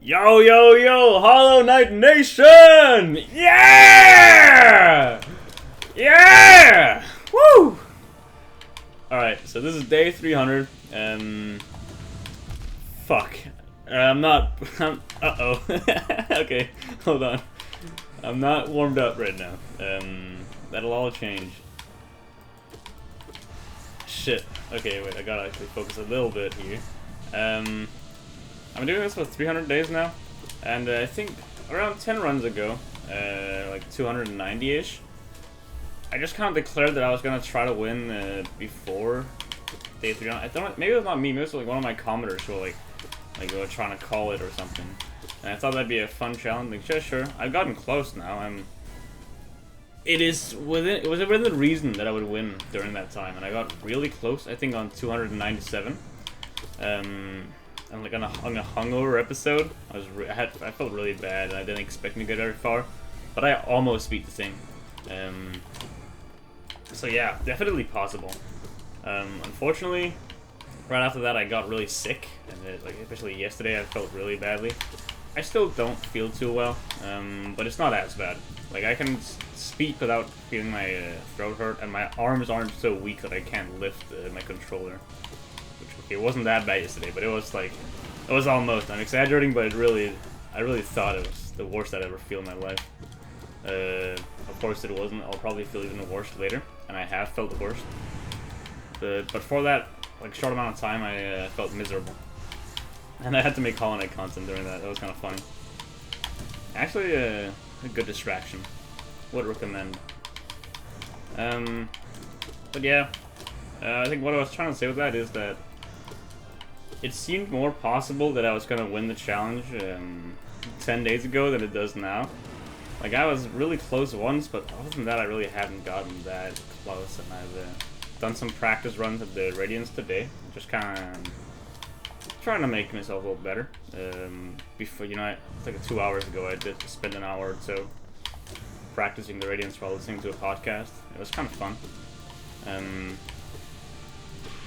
Yo, yo, yo, Hollow Knight Nation! Yeah! Yeah! Woo! Alright, so this is day 300, fuck. Uh-oh. Okay, hold on. I'm not warmed up right now. That'll all change. Shit. Okay, wait, I gotta actually focus a little bit here. I'm doing this for 300 days now, and I think around 10 runs ago, like 290-ish, I just kind of declared that I was gonna try to win before day 300. I don't. Maybe it was not me. Maybe it was like one of my commenters who were like they were trying to call it or something. And I thought that'd be a fun challenge. Like, yeah, sure. I've gotten close now. It was within reason that I would win during that time, and I got really close. I think on 297. And like on a hungover episode, I felt really bad, and I didn't expect to get very far, but I almost beat the thing. So yeah, definitely possible. Unfortunately, right after that I got really sick, and like especially yesterday I felt really badly. I still don't feel too well, but it's not as bad. Like I can speak without feeling my throat hurt, and my arms aren't so weak that I can't lift my controller. It wasn't that bad yesterday, but it was almost. I'm exaggerating, but I really thought it was the worst I'd ever feel in my life. Of course it wasn't. I'll probably feel even worse later, and I have felt the worst. But for that like short amount of time, I felt miserable, and I had to make Hollow Knight content during that. That was kind of funny. Actually, a good distraction. Would recommend. But yeah, I think what I was trying to say with that is that it seemed more possible that I was going to win the challenge 10 days ago than it does now. Like, I was really close once, but other than that, I really haven't gotten that close. And I've done some practice runs at the Radiance today. Just kind of trying to make myself a little better. Before, you know, like 2 hours ago, I did spend an hour or so practicing the Radiance while listening to a podcast. It was kind of fun.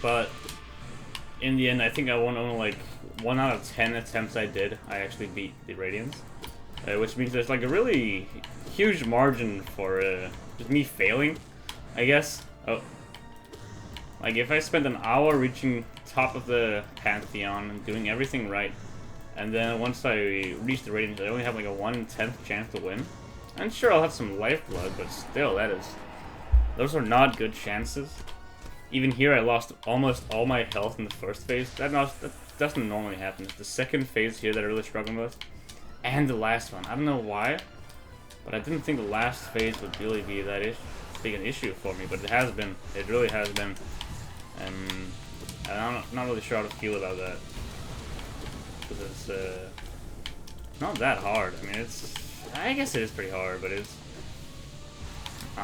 But in the end, I think I won only like 1 out of 10 attempts I did. I actually beat the Radiance, which means there's like a really huge margin for just me failing, I guess. Oh, like if I spent an hour reaching top of the Pantheon and doing everything right, and then once I reach the Radiance, I only have like a 1/10 chance to win. I'm sure I'll have some lifeblood, but still, those are not good chances. Even here, I lost almost all my health in the first phase. That doesn't normally happen. It's the second phase here that I'm really struggling with. And the last one. I don't know why, but I didn't think the last phase would really be that big an issue for me, but it has been. It really has been. And I'm not really sure how to feel about that. Because it's not that hard. I mean, I guess it is pretty hard, but I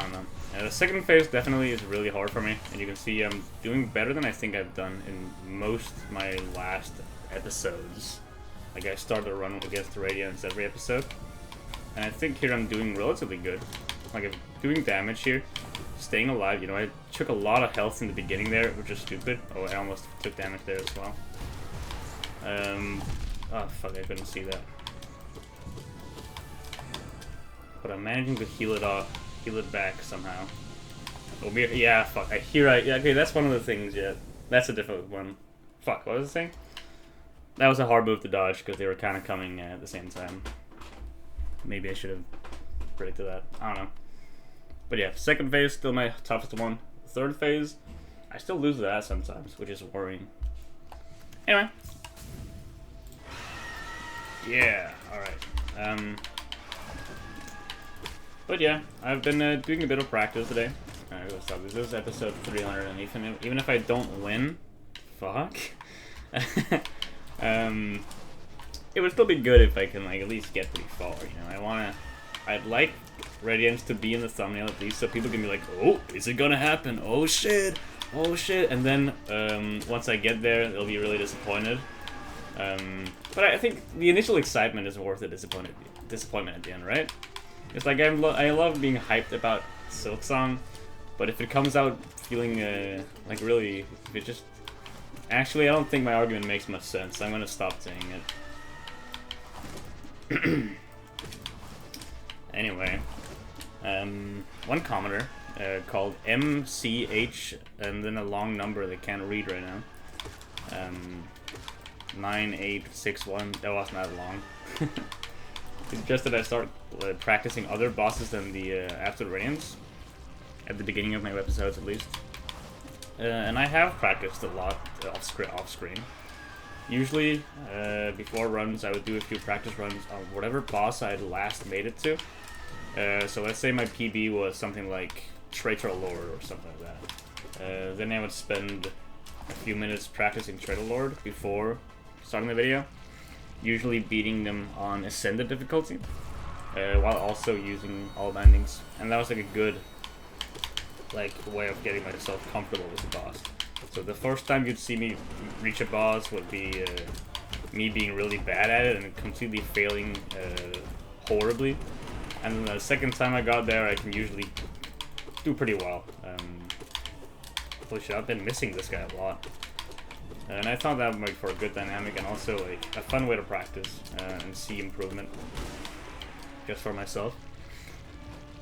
don't know. The second phase definitely is really hard for me, and you can see I'm doing better than I think I've done in most of my last episodes. Like, I start to run against the Radiance every episode, and I think here I'm doing relatively good. Like, I'm doing damage here, staying alive. You know, I took a lot of health in the beginning there, which is stupid. Oh, I almost took damage there as well. Oh, fuck, I couldn't see that. But I'm managing to heal it off. Heal it back somehow. Oh, yeah, fuck. Yeah, okay, that's one of the things, yeah. That's a difficult one. Fuck, what was I saying? That was a hard move to dodge, because they were kind of coming at the same time. Maybe I should have predicted that. I don't know. But yeah, second phase, still my toughest one. Third phase, I still lose that sometimes, which is worrying. Anyway. Yeah, alright. But yeah, I've been doing a bit of practice today. Alright, let's stop. This is episode 300, and even if I don't win, fuck. It would still be good if I can like at least get pretty far. You know, I'd like Radiance to be in the thumbnail at least, so people can be like, oh, is it gonna happen? Oh shit, oh shit. And then once I get there, they'll be really disappointed. But I think the initial excitement is worth the disappointment at the end, right? It's like I love being hyped about Silksong, but if it comes out feeling like really, if it just actually I don't think my argument makes much sense. I'm gonna stop saying it. Anyway, one commenter called MCH and then a long number they can't read right now. 9861. That wasn't that long. He suggested I start practicing other bosses than the Absolute Radiance at the beginning of my episodes, at least. And I have practiced a lot off screen. Usually, before runs, I would do a few practice runs on whatever boss I had last made it to. So let's say my PB was something like Traitor Lord or something like that. Then I would spend a few minutes practicing Traitor Lord before starting the video, usually beating them on Ascended difficulty, while also using all bindings. And that was like a good way of getting myself comfortable with the boss. So the first time you'd see me reach a boss would be me being really bad at it and completely failing horribly. And then the second time I got there, I can usually do pretty well. Holy shit, I've been missing this guy a lot. And I thought that would make for a good dynamic and also like a fun way to practice and see improvement just for myself.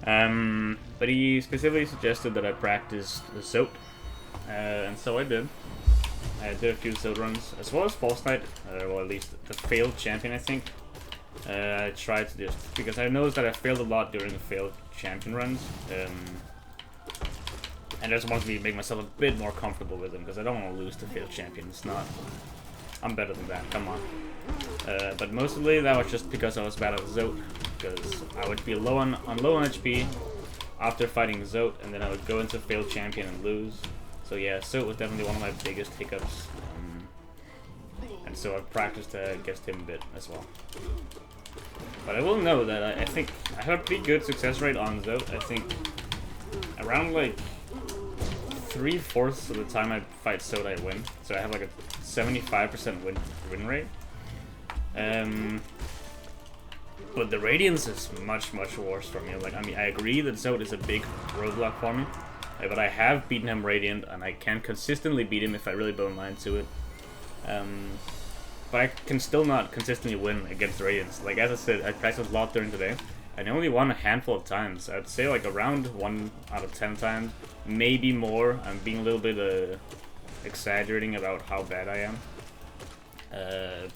But he specifically suggested that I practice the Zote, and so I did. I did a few Zote runs, as well as False Knight, well at least the failed champion I think. I tried to just, because I noticed that I failed a lot during the failed champion runs, and I just wanted to make myself a bit more comfortable with them, because I don't want to lose to failed champion. It's not, I'm better than that, come on. But mostly that was just because I was bad at Zote, because I would be low on HP after fighting Zote, and then I would go into failed champion and lose. So yeah, Zote was definitely one of my biggest hiccups, and so I've practiced against him a bit as well. But I will know that I think I have a pretty good success rate on Zote. I think around like 3/4 of the time I fight Zote I win, so I have like a 75% win rate. But the Radiance is much worse for me. Like, I mean, I agree that Zote is a big roadblock for me, but I have beaten him Radiant, and I can consistently beat him if I really put my mind to it. But I can still not consistently win against Radiance. Like, as I said, I practiced a lot during the day, and I only won a handful of times. I'd say like around 1 out of 10 times, maybe more. I'm being a little bit exaggerating about how bad I am.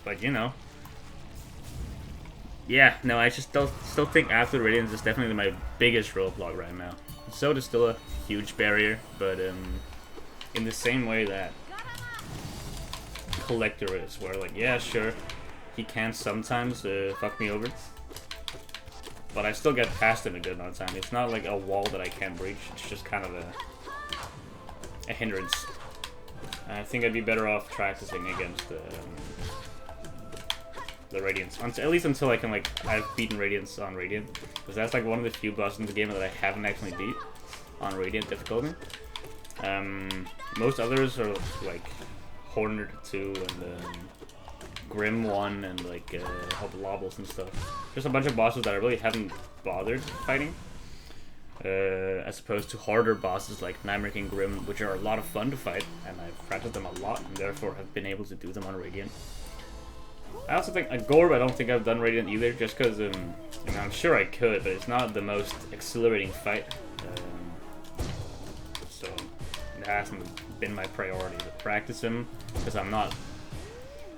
But you know. Yeah, no, I just still think Absolute Radiance is definitely my biggest roadblock right now. Zote is still a huge barrier, but in the same way that Collector is, where like, yeah, sure, he can sometimes fuck me over, but I still get past him a good amount of time. It's not like a wall that I can't breach, it's just kind of a hindrance. I think I'd be better off practicing against the Radiance, at least until I can, like, I've beaten Radiance on Radiant, because that's like one of the few bosses in the game that I haven't actually beat on Radiant difficulty. Most others are like Hornet 2 and Grim 1 and like Hobblobbles and stuff. Just a bunch of bosses that I really haven't bothered fighting, as opposed to harder bosses like Nightmare and Grim, which are a lot of fun to fight, and I've practiced them a lot and therefore have been able to do them on Radiant. I also think Gorb, I don't think I've done Radiant either, just because I'm sure I could, but it's not the most exhilarating fight. So it hasn't been my priority to practice him, because I'm not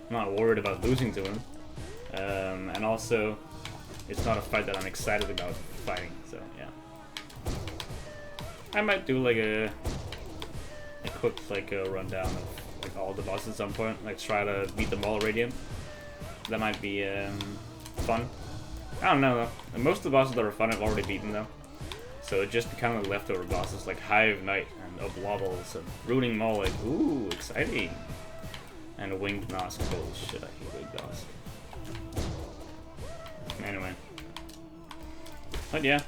worried about losing to him. And also, it's not a fight that I'm excited about fighting, so yeah. I might do like a quick rundown of like all the bosses at some point, like try to beat them all Radiant. That might be fun. I don't know though. And most of the bosses that are fun I've already beaten though. So it just become the leftover bosses like Hive Knight and Oblobbles and Rooting Maul, like, ooh, exciting. And Winged Nosk. Holy shit, I hate Winged Nosk. Anyway. But yeah.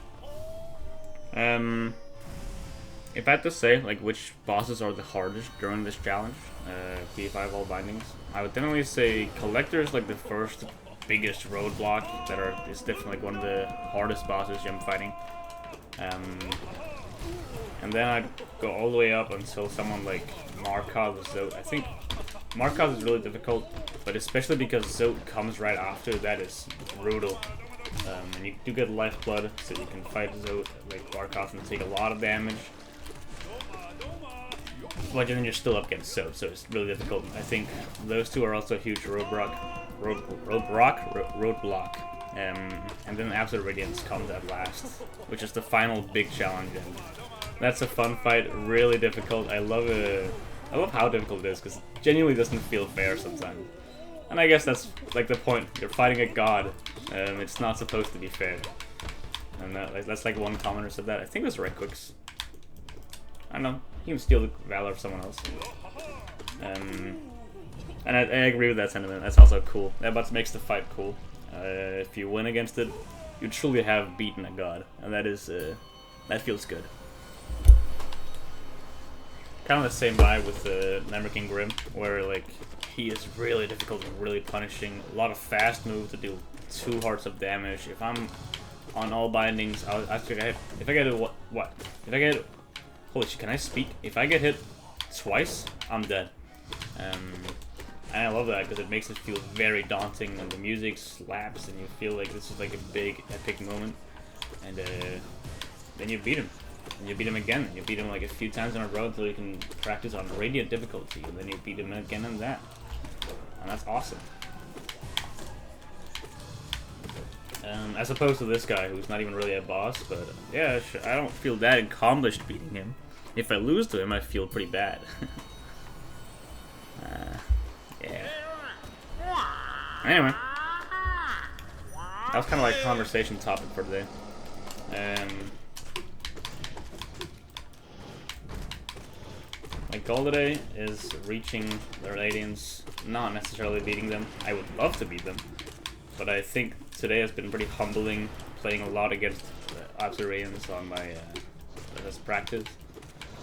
If I had to say like which bosses are the hardest during this challenge, P5 all bindings, I would definitely say Collector is like the first biggest roadblock is definitely like one of the hardest bosses I'm fighting. And then I'd go all the way up until someone like Markov is Zote. I think Markov is really difficult, but especially because Zote comes right after, that is brutal. And you do get Lifeblood, so you can fight Zote, like Barkov, and take a lot of damage. But then you're still up against Zote, so it's really difficult. I think those two are also a huge roadblock. And then Absolute Radiance comes at last, which is the final big challenge. And that's a fun fight, really difficult. I love how difficult it is, because it genuinely doesn't feel fair sometimes. And I guess that's like the point. You're fighting a god. It's not supposed to be fair. And that's like one commenter said that. I think it was Requix. I don't know. You can steal the valor of someone else. And I agree with that sentiment. That's also cool. That but makes the fight cool. If you win against it, you truly have beaten a god, and that is that feels good. Kind of the same vibe with King Grim, where like he is really difficult and really punishing. A lot of fast moves to do 2 hearts of damage. If I'm on all bindings, if I get hit, what? If I get, holy shit, can I speak? If I get hit twice, I'm dead. And I love that because it makes it feel very daunting, and the music slaps, and you feel like this is like a big epic moment. And then you beat him. And you beat him again, and you beat him like a few times in a row until you can practice on Radiant difficulty, and then you beat him again on that. And that's awesome. As opposed to this guy, who's not even really a boss, but yeah, I don't feel that accomplished beating him. If I lose to him, I feel pretty bad. Yeah. Anyway. That was kind of like a conversation topic for today. My goal today is reaching the Radiance, not necessarily beating them. I would love to beat them, but I think today has been pretty humbling, playing a lot against Absolute Radiance on my as practice.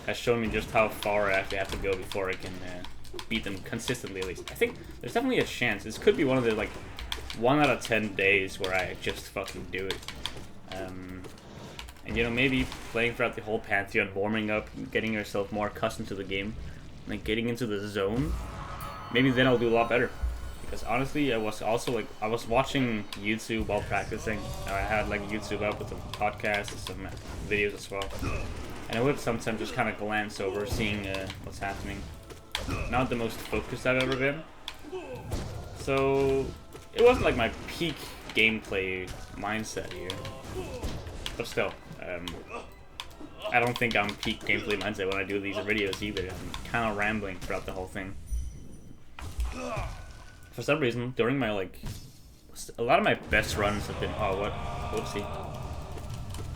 Has shown me just how far I actually have to go before I can beat them consistently, at least. I think there's definitely a chance. This could be one of the, like, 1 out of 10 days where I just fucking do it. And, you know, maybe playing throughout the whole Pantheon, warming up, getting yourself more accustomed to the game, like, getting into the zone, maybe then I'll do a lot better. Because, honestly, I was watching YouTube while practicing. I had, like, YouTube up with some podcasts and some videos as well. And I would sometimes just kind of glance over, seeing what's happening. Not the most focused I've ever been. So it wasn't like my peak gameplay mindset here. But still, I don't think I'm peak gameplay mindset when I do these videos either. I'm kind of rambling throughout the whole thing. For some reason, during my, like, a lot of my best runs have been, whoopsie.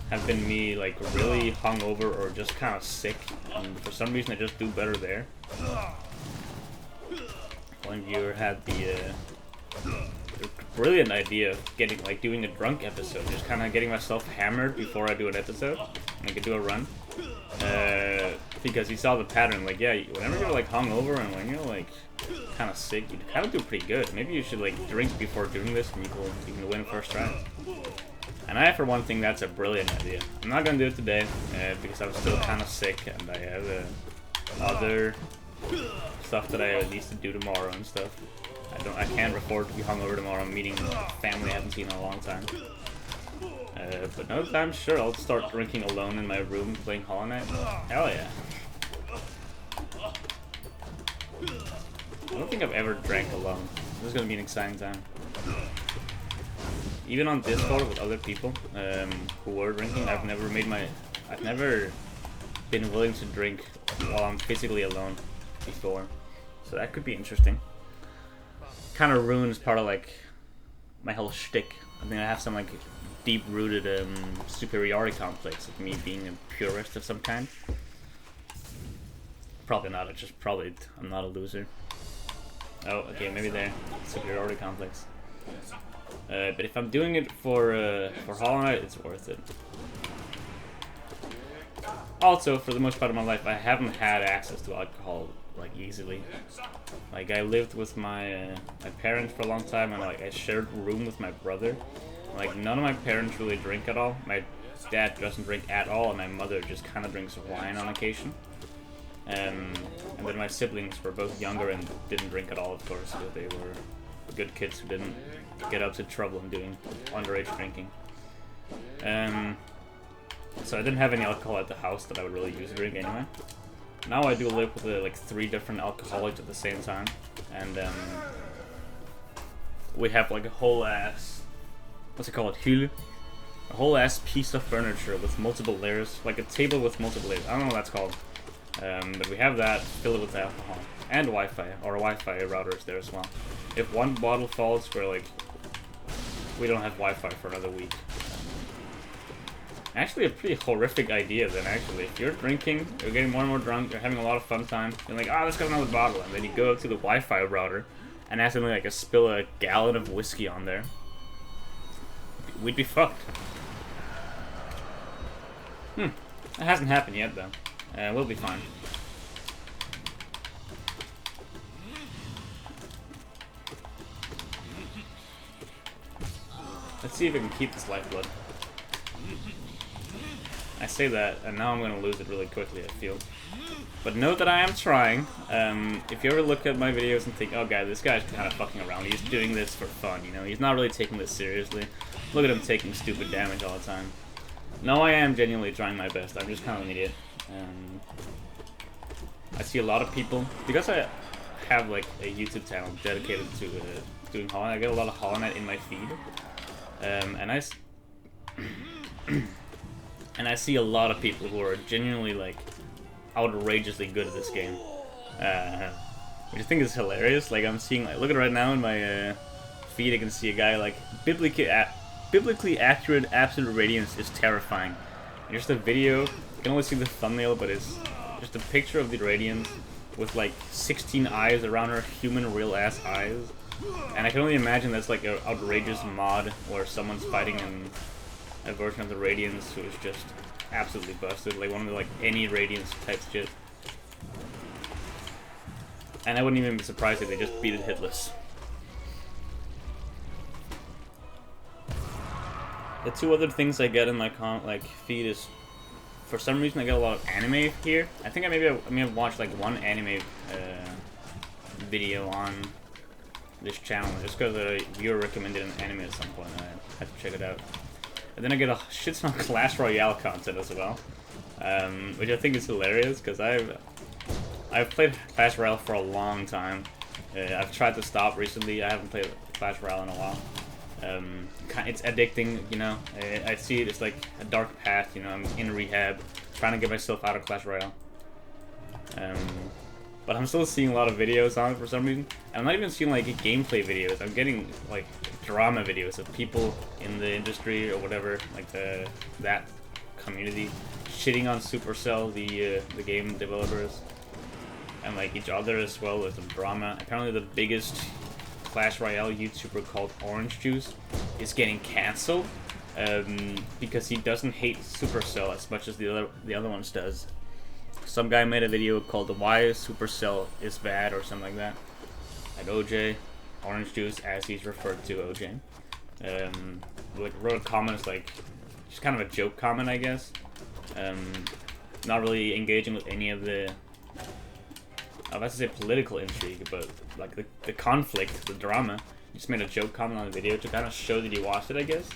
Have been me, like, really hungover or just kind of sick, and for some reason I just do better there. One viewer had the brilliant idea of getting, like, doing a drunk episode, just kind of getting myself hammered before I do an episode, and I could do a run. Because he saw the pattern, like, yeah, whenever you're, like, hungover and when you're, like, kind of sick, you kind of do pretty good. Maybe you should, like, drink before doing this, and you can win first try. And I, for one thing, that's a brilliant idea. I'm not gonna do it today because I'm still kind of sick, and I have other stuff that I need to do tomorrow and stuff. I can't afford to be hungover tomorrow. I'm meeting family I haven't seen in a long time. But no time, sure, I'll start drinking alone in my room playing Hollow Knight. Hell yeah! I don't think I've ever drank alone. This is gonna be an exciting time. Even on Discord with other people who were drinking, I've never been willing to drink while I'm physically alone before. So that could be interesting. Kind of ruins part of, like, my whole shtick. I think I have some, like, deep-rooted superiority complex of me being a purist of some kind. Probably not. It's just probably I'm not a loser. Oh, okay, maybe there. Superiority complex. But if I'm doing it for Hollow Knight, it's worth it. Also, for the most part of my life, I haven't had access to alcohol, like, easily. Like, I lived with my parents for a long time, and, like, I shared a room with my brother. Like, none of my parents really drink at all. My dad doesn't drink at all, and my mother just kind of drinks wine on occasion. And then my siblings were both younger and didn't drink at all, of course, because they were good kids who didn't get up to trouble in doing underage drinking. So I didn't have any alcohol at the house that I would really use to drink anyway. Now I do live with like 3 different alcoholics at the same time, and we have like a whole ass, what's it called, hylle? A whole ass piece of furniture with multiple layers, like a table with multiple layers. I don't know what that's called, but we have that filled with alcohol and Wi-Fi, or Wi-Fi routers there as well. If one bottle falls, we don't have Wi-Fi for another week. Actually, a pretty horrific idea then, actually. If you're drinking, you're getting more and more drunk, you're having a lot of fun time, you're like, oh, let's get another bottle, and then you go up to the Wi-Fi router and accidentally like spill a gallon of whiskey on there. We'd be fucked. It hasn't happened yet, though. We'll be fine. Let's see if we can keep this lifeblood. I say that, and now I'm going to lose it really quickly, I feel. But note that I am trying. If you ever look at my videos and think, oh god, this guy's kind of fucking around, he's doing this for fun, you know, he's not really taking this seriously. Look at him taking stupid damage all the time. No, I am genuinely trying my best, I'm just kind of an idiot. I see a lot of people, because I have like a YouTube channel dedicated to doing Hollow Knight, I get a lot of Hollow Knight in my feed. And I see a lot of people who are genuinely like outrageously good at this game, which I think is hilarious. Like I'm seeing, like, look at it right now in my feed, I can see a guy like biblically accurate absolute radiance is terrifying. And just a video, you can only see the thumbnail, but it's just a picture of the radiance with like 16 eyes around her human real ass eyes, and I can only imagine that's like an outrageous mod where someone's fighting in a version of the Radiance who is just absolutely busted, like one of the like any Radiance type shit. And I wouldn't even be surprised if they just beat it hitless. The 2 other things I get in my feed is, for some reason I get a lot of anime here. I think I may have watched like 1 anime video on this channel just because a viewer recommended an anime at some point and I had to check it out. And then I get a shit ton of Clash Royale content as well, which I think is hilarious because I've played Clash Royale for a long time. I've tried to stop recently. I haven't played Clash Royale in a while. It's addicting, you know. I see it as like a dark path, you know. I'm in rehab, trying to get myself out of Clash Royale. But I'm still seeing a lot of videos on it for some reason. And I'm not even seeing like gameplay videos. I'm getting like drama videos of people in the industry or whatever, like that community, shitting on Supercell, the game developers, and like each other as well as some drama. Apparently, the biggest Clash Royale YouTuber called Orange Juice is getting cancelled because he doesn't hate Supercell as much as the other ones does. Some guy made a video called "Why Supercell is Bad" or something like that. And OJ, Orange Juice, as he's referred to OJ, like wrote a comment like, just kind of a joke comment, I guess. Not really engaging with any of the, I was to say political intrigue, but like the conflict, the drama. He just made a joke comment on the video to kind of show that he watched it, I guess.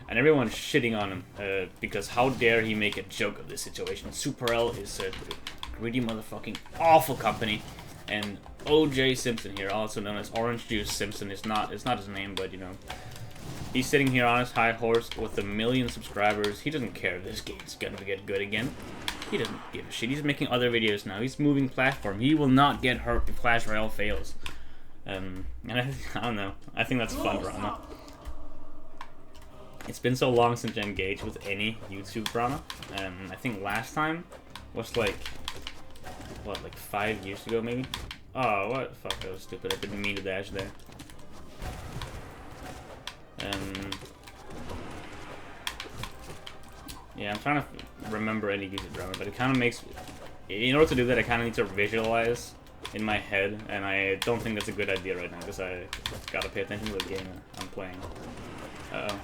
And everyone's shitting on him because how dare he make a joke of this situation. Supercell is a greedy motherfucking awful company, and OJ Simpson here, also known as Orange Juice Simpson, it's not his name, but you know, he's sitting here on his high horse with 1 million subscribers. He doesn't care if this game's gonna get good again. He doesn't give a shit. He's making other videos now. He's moving platform. He will not get hurt if Clash Royale fails. And I don't know. I think that's fun drama. It's been so long since I engaged with any YouTube drama. I think last time was like, what, like 5 years ago maybe? Oh, what? Fuck, that was stupid. I didn't mean to dash there. Yeah, I'm trying to remember any YouTube drama, but it kind of makes, in order to do that, I kind of need to visualize in my head, and I don't think that's a good idea right now, because I gotta pay attention to the game I'm playing. Uh-oh.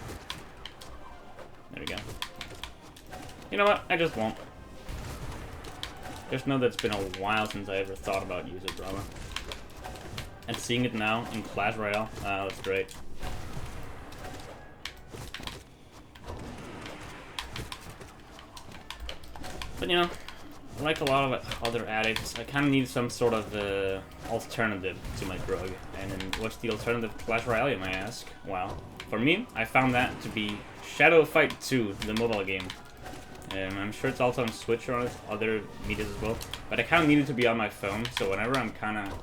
There we go. You know what? I just won't. Just know that it's been a while since I ever thought about user drama. and seeing it now in Clash Royale, that's great. But you know, like a lot of other addicts, I kind of need some sort of alternative to my drug. And what's the alternative to Clash Royale, you may ask? Well, for me, I found that to be Shadow Fight 2, the mobile game. I'm sure it's also on Switch or on other medias as well. But I kind of need it to be on my phone, so whenever I'm kind of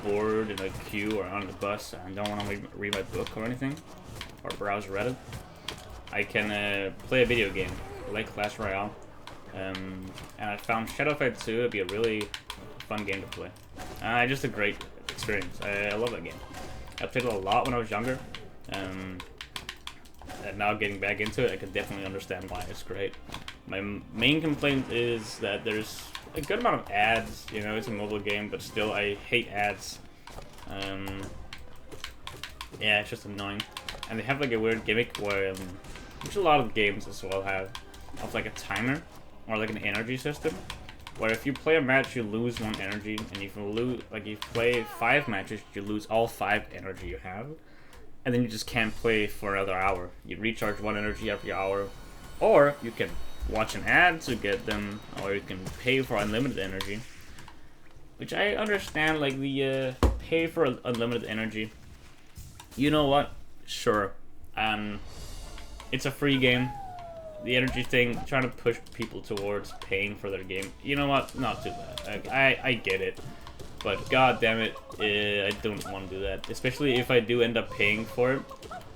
bored in a queue or on the bus and don't want to read my book or anything, or browse Reddit, I can play a video game like Clash Royale. And I found Shadow Fight 2 to be a really fun game to play. Just a great experience. I love that game. I played it a lot when I was younger. And now getting back into it, I can definitely understand why it's great. My main complaint is that there's a good amount of ads. You know, it's a mobile game, but still, I hate ads. Yeah, it's just annoying. And they have like a weird gimmick where, which a lot of games as well have, of like a timer or like an energy system, where if you play a match, you lose 1 energy, and if you lose, like you play 5 matches, you lose all 5 energy you have. And then you just can't play for another hour. You recharge 1 energy every hour. Or you can watch an ad to get them, or you can pay for unlimited energy. Which I understand, like the pay for unlimited energy. You know what? Sure. It's a free game. The energy thing, trying to push people towards paying for their game. You know what? Not too bad. I get it. But god damn it, I don't want to do that. Especially if I do end up paying for it,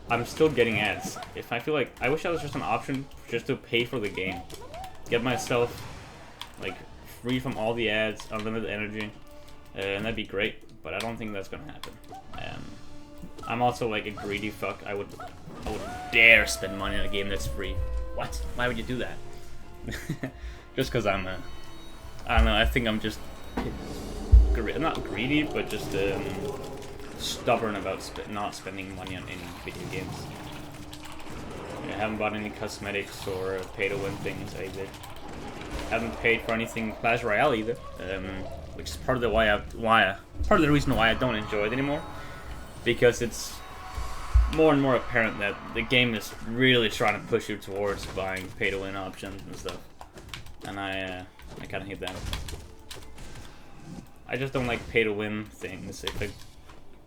I'm still getting ads. If I feel like, I wish that was just an option just to pay for the game. Get myself, like, free from all the ads, unlimited energy, and that'd be great. But I don't think that's gonna happen. I'm also like a greedy fuck. I wouldn't dare spend money on a game that's free. What? Why would you do that? Just because I don't know, I think I'm just not greedy, but just stubborn about not spending money on any video games. I haven't bought any cosmetics or pay-to-win things either. Haven't paid for anything Clash Royale either, which is part of the part of the reason why I don't enjoy it anymore, because it's more and more apparent that the game is really trying to push you towards buying pay-to-win options and stuff, and I kind of hate that. I just don't like pay-to-win things.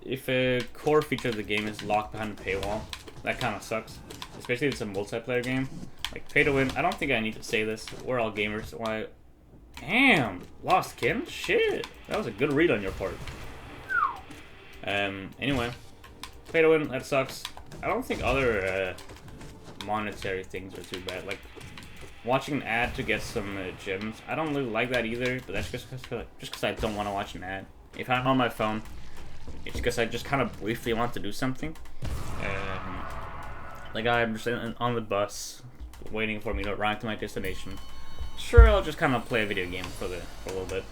If a core feature of the game is locked behind a paywall, that kind of sucks. Especially if it's a multiplayer game. Like, pay-to-win, I don't think I need to say this. We're all gamers. Why? Damn! Lost skin? Shit! That was a good read on your part. Anyway. Pay-to-win, that sucks. I don't think other monetary things are too bad. Like, watching an ad to get some gems, I don't really like that either, but that's just because I don't want to watch an ad. If I'm on my phone, it's because I just kind of briefly want to do something. Like I'm just on the bus, waiting for me to arrive to my destination. Sure, I'll just kind of play a video game for a little bit.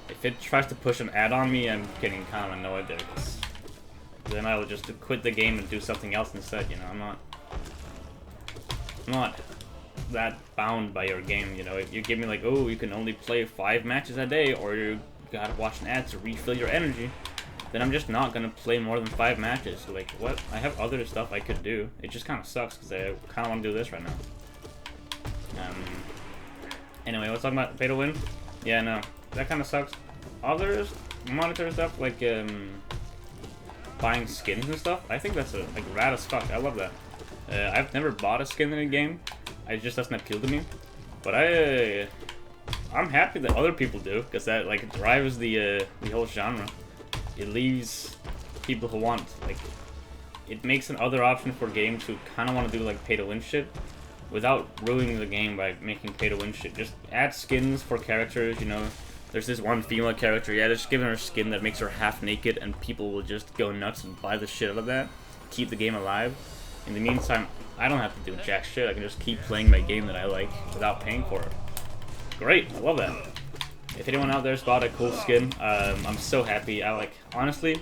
If it tries to push an ad on me, I'm getting kind of annoyed there, because then I will just quit the game and do something else instead, you know. I'm not that bound by your game, you know. If you give me like, oh, you can only play 5 matches a day, or you gotta watch an ad to refill your energy, then I'm just not gonna play more than 5 matches. Like, what? I have other stuff I could do. It just kind of sucks because I kind of want to do this right now. Anyway, let's talk about pay to win. Yeah, no, that kind of sucks. Others monetary stuff like buying skins and stuff. I think that's like rad as fuck. I love that. I've never bought a skin in a game. It just doesn't appeal to me. But I'm happy that other people do, because that like drives the whole genre. It leaves people who want, like, it makes another option for games who kind of want to do like pay to win shit without ruining the game by making pay to win shit. Just add skins for characters, you know. There's this one female character, yeah, just give her a skin that makes her half naked and people will just go nuts and buy the shit out of that. Keep the game alive. In the meantime, I don't have to do jack shit. I can just keep playing my game that I like without paying for it. Great, I love that. If anyone out there's bought a cool skin, I'm so happy. Honestly,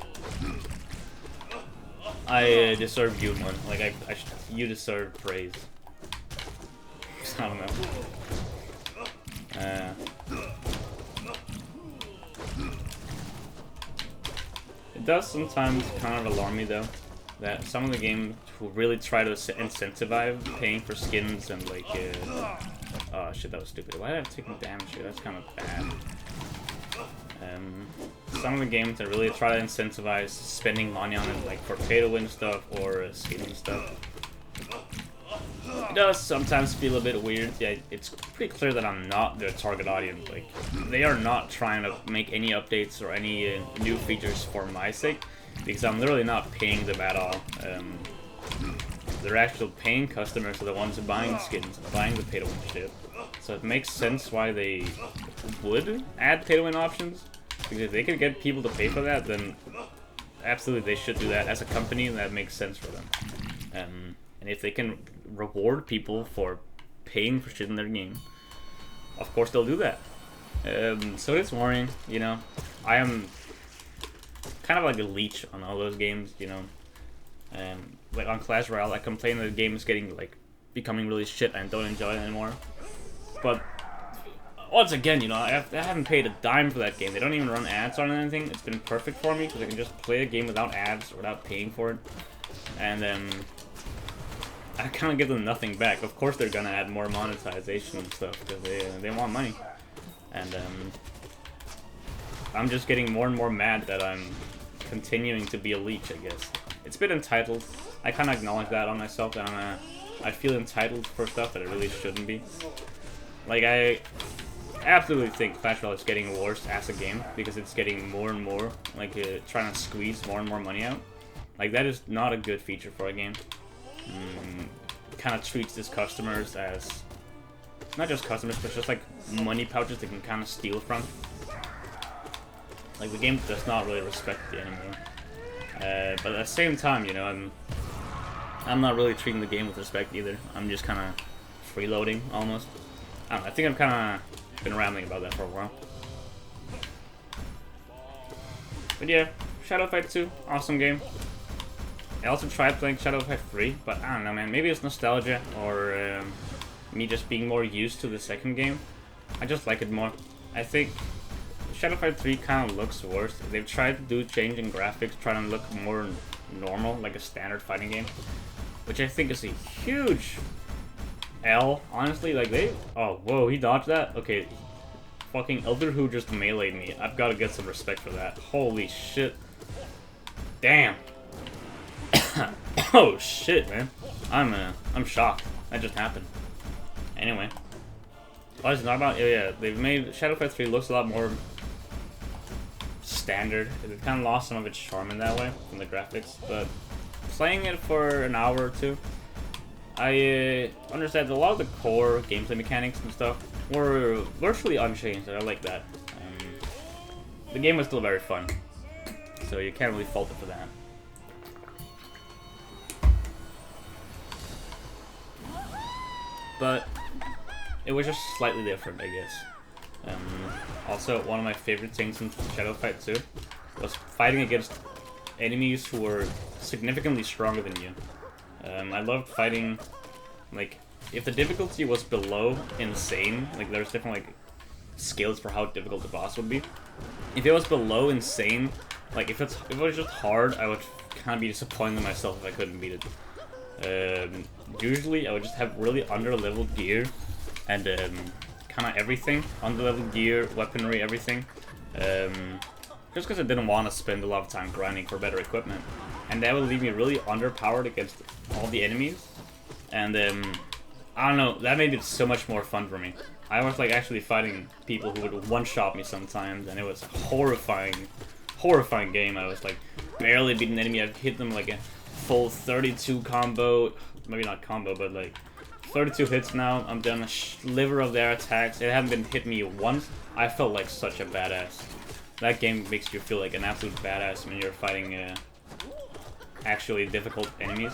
I deserve you one. Like, you deserve praise. I don't know. It does sometimes kind of alarm me though, that some of the games will really try to incentivize paying for skins and like, oh shit, that was stupid. Why did I have taken damage here? That's kind of bad. Some of the games that really try to incentivize spending money on it, like for pay-to-win stuff or skin and stuff. It does sometimes feel a bit weird. Yeah, it's pretty clear that I'm not their target audience. Like, they are not trying to make any updates or any new features for my sake, because I'm literally not paying them at all. Their actual paying customers are the ones buying skins and buying the pay-to-win shit. So it makes sense why they would add pay-to-win options, because if they could get people to pay for that, then absolutely they should do that. As a company, that makes sense for them. And if they can reward people for paying for shit in their game, of course they'll do that. So it's worrying, you know. I am kind of like a leech on all those games, you know. Like on Clash Royale, I complain that the game is getting like becoming really shit and don't enjoy it anymore. But once again, you know, I haven't paid a dime for that game. They don't even run ads on anything. It's been perfect for me because I can just play a game without ads or without paying for it. And I kind of give them nothing back. Of course, they're gonna add more monetization and stuff because they want money. And I'm just getting more and more mad that I'm continuing to be a leech, I guess. It's a bit entitled. I kind of acknowledge that on myself, that I feel entitled for stuff that I really shouldn't be. Like, I absolutely think Clash Royale is getting worse as a game because it's getting more and more, like, trying to squeeze more and more money out. Like, that is not a good feature for a game. Kind of treats its customers as, not just customers, but just like money pouches they can kind of steal from. Like, the game does not really respect it anymore. But at the same time, you know, I'm not really treating the game with respect either. I'm just kind of freeloading almost. I don't know, I think I've kind of been rambling about that for a while. But yeah, Shadow Fight 2, awesome game. I also tried playing Shadow Fight 3, but I don't know, man. Maybe it's nostalgia or me just being more used to the second game. I just like it more. I think Shadow Fight 3 kind of looks worse. They've tried to do changing graphics, trying to look more normal, like a standard fighting game, which I think is a huge L, honestly. Like, oh, whoa, he dodged that? Okay, fucking Elder Who just meleeed me. I've got to get some respect for that. Holy shit. Damn. Oh shit, man. I'm shocked. That just happened. Anyway. What I was talking about? Yeah, they've made Shadow Fight 3 looks a lot more standard. It kind of lost some of its charm in that way from the graphics, but playing it for an hour or two, I understand a lot of the core gameplay mechanics and stuff were virtually unchanged, and I like that. The game was still very fun, so you can't really fault it for that. But it was just slightly different, I guess. Also, one of my favorite things in Shadow Fight 2 was fighting against enemies who were significantly stronger than you. I loved fighting, like, if the difficulty was below insane, like there's different like scales for how difficult the boss would be. If it was below insane, like if it was just hard, I would kind of be disappointed in myself if I couldn't beat it. Usually I would just have really under-leveled gear and kind of everything, under-leveled gear, weaponry, everything. Just because I didn't want to spend a lot of time grinding for better equipment, and that would leave me really underpowered against all the enemies. And I don't know, that made it so much more fun for me. I was like actually fighting people who would one-shot me sometimes, and it was a horrifying game. I was like barely beating an enemy. I've hit them like a full 32 combo, maybe not combo, but like 32 hits now. I'm done a sliver of their attacks. It hadn't been hit me once. I felt like such a badass. That game makes you feel like an absolute badass when you're fighting actually difficult enemies.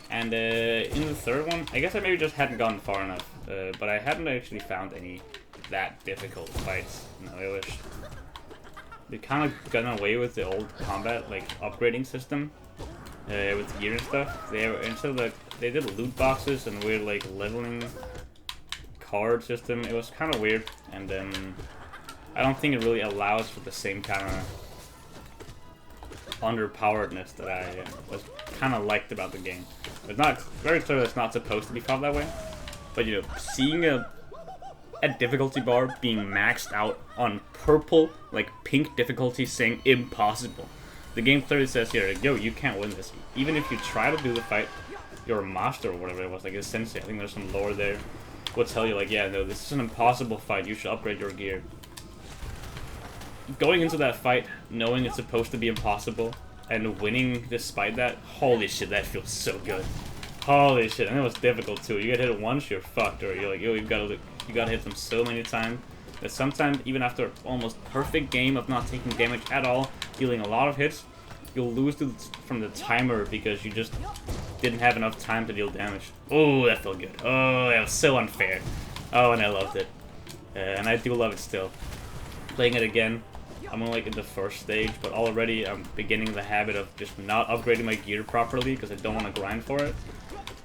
And in the third one, I guess I maybe just hadn't gone far enough, but I hadn't actually found any that difficult fights. No, it was... They kind of got away with the old combat, like, upgrading system with gear and stuff. Instead of they did loot boxes and weird, like, leveling card system. It was kind of weird, and I don't think it really allows for the same kind of underpoweredness that I was kind of liked about the game. It's not very clear that it's not supposed to be felt that way, but you know, seeing a difficulty bar being maxed out on purple, like pink difficulty, saying impossible. The game clearly says here, yo, you can't win this. Even if you try to do the fight, your master or whatever it was, like a sensei, I think there's some lore there, will tell you like, yeah, no, this is an impossible fight, you should upgrade your gear. Going into that fight, knowing it's supposed to be impossible, and winning despite that, holy shit, that feels so good. Holy shit, and it was difficult too. You get hit once, you're fucked, or you're like, yo, you gotta hit them so many times that sometimes, even after an almost perfect game of not taking damage at all, dealing a lot of hits, you'll lose from the timer because you just didn't have enough time to deal damage. Oh, that felt good. Oh, that was so unfair. Oh, and I loved it. And I do love it still. Playing it again, I'm only like in the first stage, but already I'm beginning the habit of just not upgrading my gear properly because I don't want to grind for it,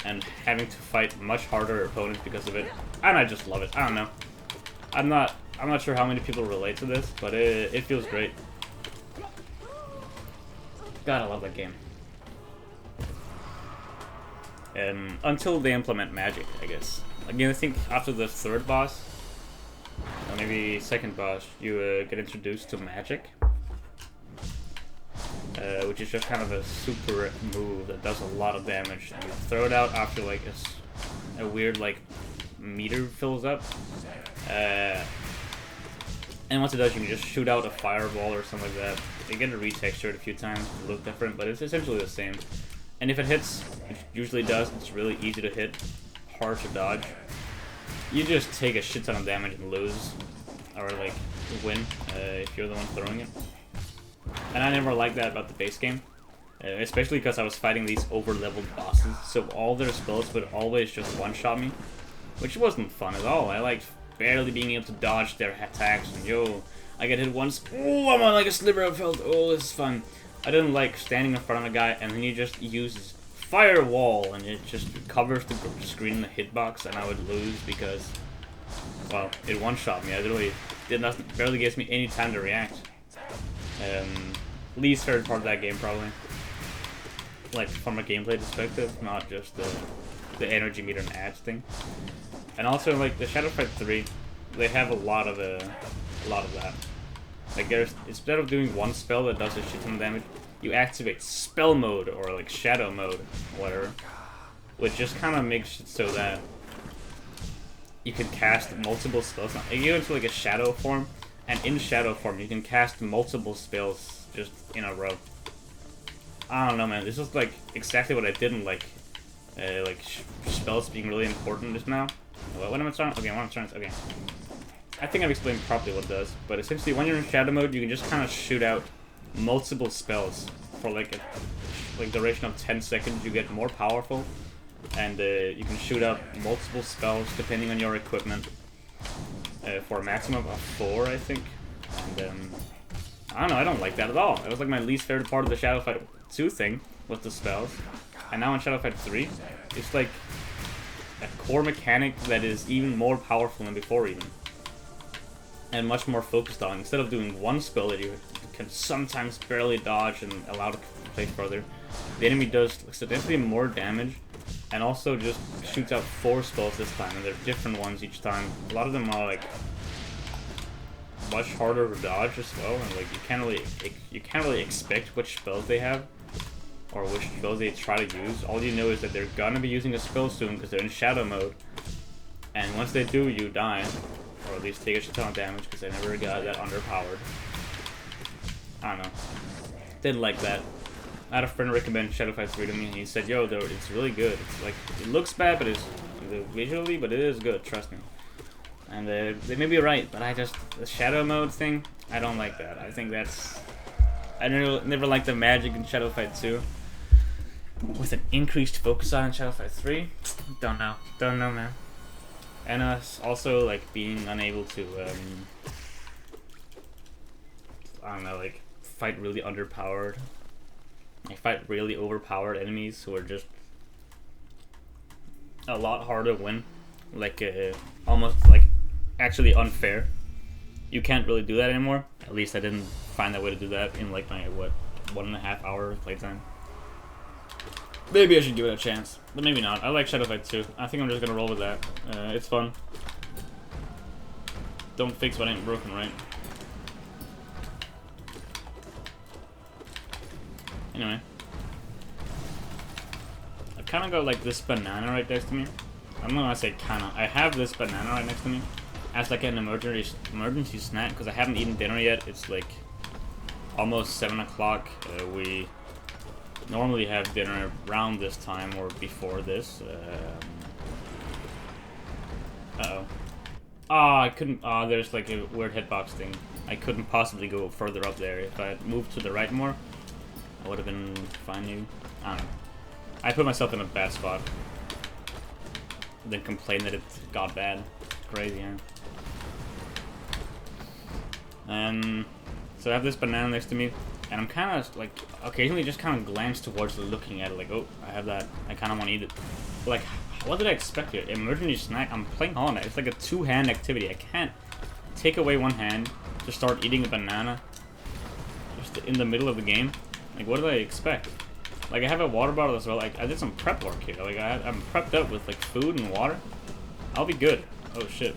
and having to fight much harder opponents because of it. And I just love it. I don't know. I'm not sure how many people relate to this, but it feels great. God, I love that game. Until they implement magic, I guess. Again, I think after the third boss, or maybe second boss, you get introduced to magic, which is just kind of a super move that does a lot of damage. And you throw it out after like a weird like meter fills up, and once it does, you can just shoot out a fireball or something like that. You get it retextured a few times to look different, but it's essentially the same. And if it hits, which it usually does, it's really easy to hit, hard to dodge. You just take a shit ton of damage and lose, or like win if you're the one throwing it. And I never liked that about the base game, especially because I was fighting these over-leveled bosses, so all their spells would always just one-shot me, which wasn't fun at all. I liked barely being able to dodge their attacks, and yo, I get hit once, oh, I'm on like a sliver of health, oh, this is fun. I didn't like standing in front of a guy and then he just uses firewall and it just covers the screen in the hitbox, and I would lose because, well, it one-shot me. I literally barely gives me any time to react. Least favorite part of that game, probably. Like, from a gameplay perspective, not just the energy meter and ads thing. And also, like, the Shadow Fight 3, they have a lot of that. Like, instead of doing one spell that does a shit ton of damage, you activate spell mode, or like shadow mode, or whatever, which just kind of makes it so that you can cast multiple spells. Now, you go into like a shadow form, and in shadow form you can cast multiple spells just in a row. I don't know, man. This is like exactly what I didn't like. Spells being really important just now. What am I trying? Okay, what am I trying to? Okay. I think I've explained properly what it does, but essentially when you're in shadow mode, you can just kind of shoot out multiple spells for like a duration of 10 seconds. You get more powerful, and you can shoot out multiple spells depending on your equipment for a maximum of 4, I think. And I don't know, I don't like that at all. It was like my least favorite part of the Shadow Fight 2 thing was the spells, and now in Shadow Fight 3, it's like a core mechanic that is even more powerful than before even. And much more focused on. Instead of doing one spell that you can sometimes barely dodge and allow to play further, the enemy does significantly more damage, and also just shoots out 4 spells this time, and they're different ones each time. A lot of them are like much harder to dodge as well, and like you can't really expect which spells they have or which spells they try to use. All you know is that they're gonna be using a spell soon because they're in shadow mode, and once they do, you die. Or at least take a shit ton of damage, because I never got that underpowered. I don't know. Didn't like that. I had a friend recommend Shadow Fight 3 to me, and he said, yo, though, it's really good. It's like, it looks bad, but it's visually, but it is good, trust me. And they may be right, but the shadow mode thing, I don't like that. I think that's... I never liked the magic in Shadow Fight 2. With an increased focus on Shadow Fight 3, don't know. Don't know, man. And also, like, being unable to, I don't know, like, fight really underpowered. Like, fight really overpowered enemies who are just a lot harder to win. Like, almost, like, actually unfair. You can't really do that anymore. At least I didn't find that way to do that in, like, my, 1.5 hour playtime. Maybe I should give it a chance, but maybe not. I like Shadow Fight too. I think I'm just gonna roll with that. It's fun. Don't fix what ain't broken, right? Anyway. I kinda got like this banana right next to me. I'm not gonna say kinda. I have this banana right next to me as like an emergency snack because I haven't eaten dinner yet. It's like almost 7 o'clock. We normally have dinner around this time or before this. Uh-oh. Oh, I couldn't. Oh, there's like a weird hitbox thing. I couldn't possibly go further up there. If I had moved to the right more, I would have been fine. I don't know. I put myself in a bad spot. Then complained that it got bad. Crazy, huh? So I have this banana next to me, and I'm kind of like occasionally just kind of glance towards looking at it, like, oh, I have that. I kind of want to eat it. But like, what did I expect here? Emergency snack? I'm playing Hollow Knight. It's like a two-hand activity. I can't take away one hand to start eating a banana just in the middle of the game. Like, what did I expect? Like, I have a water bottle as well. Like, I did some prep work here. Like, I'm prepped up with like food and water. I'll be good. Oh shit.